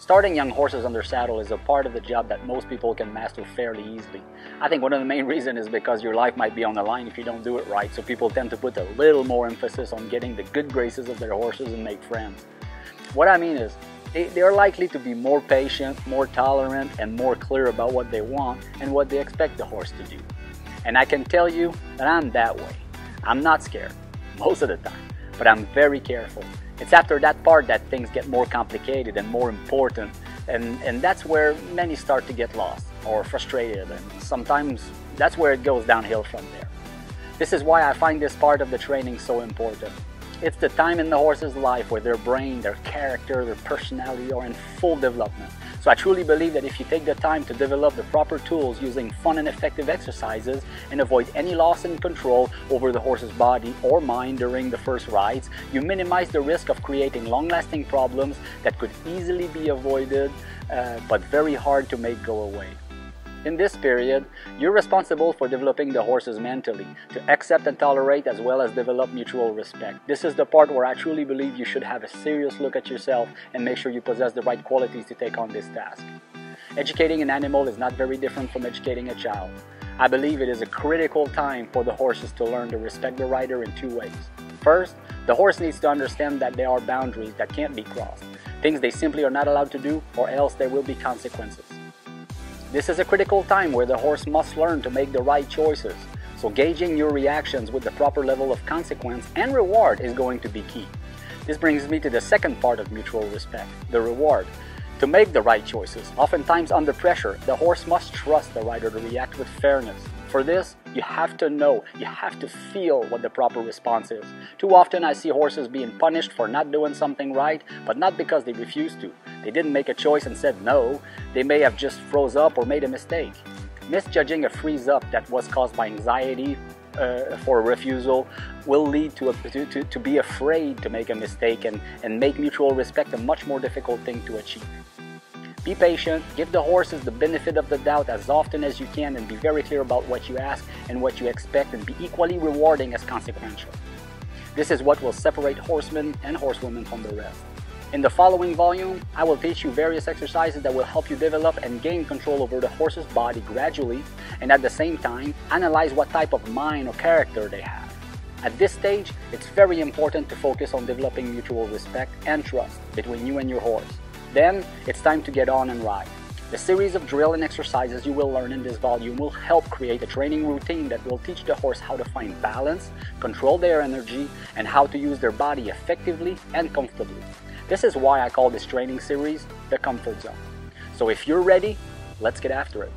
Starting young horses on their saddle is a part of the job that most people can master fairly easily. I think one of the main reasons is because your life might be on the line if you don't do it right, so people tend to put a little more emphasis on getting the good graces of their horses and make friends. What I mean is, they are likely to be more patient, more tolerant, and more clear about what they want and what they expect the horse to do. And I can tell you that I'm that way. I'm not scared, most of the time, but I'm very careful. It's after that part that things get more complicated and more important, and that's where many start to get lost or frustrated, and sometimes that's where it goes downhill from there. This is why I find this part of the training so important. It's the time in the horse's life where their brain, their character, their personality are in full development. So I truly believe that if you take the time to develop the proper tools using fun and effective exercises and avoid any loss in control over the horse's body or mind during the first rides, you minimize the risk of creating long-lasting problems that could easily be avoided but very hard to make go away. In this period, you're responsible for developing the horses mentally, to accept and tolerate as well as develop mutual respect. This is the part where I truly believe you should have a serious look at yourself and make sure you possess the right qualities to take on this task. Educating an animal is not very different from educating a child. I believe it is a critical time for the horses to learn to respect the rider in two ways. First, the horse needs to understand that there are boundaries that can't be crossed, things they simply are not allowed to do, or else there will be consequences. This is a critical time where the horse must learn to make the right choices, so gauging your reactions with the proper level of consequence and reward is going to be key. This brings me to the second part of mutual respect, the reward. To make the right choices, oftentimes under pressure, the horse must trust the rider to react with fairness. For this, you have to know, you have to feel what the proper response is. Too often I see horses being punished for not doing something right, but not because they refused to. They didn't make a choice and said no. They may have just froze up or made a mistake. Misjudging a freeze up that was caused by anxiety for a refusal will lead to be afraid to make a mistake and make mutual respect a much more difficult thing to achieve. Be patient, give the horses the benefit of the doubt as often as you can, and be very clear about what you ask and what you expect, and be equally rewarding as consequential. This is what will separate horsemen and horsewomen from the rest. In the following volume, I will teach you various exercises that will help you develop and gain control over the horse's body gradually, and at the same time, analyze what type of mind or character they have. At this stage, it's very important to focus on developing mutual respect and trust between you and your horse. Then, it's time to get on and ride. The series of drill and exercises you will learn in this volume will help create a training routine that will teach the horse how to find balance, control their energy, and how to use their body effectively and comfortably. This is why I call this training series the Comfort Zone. So if you're ready, let's get after it.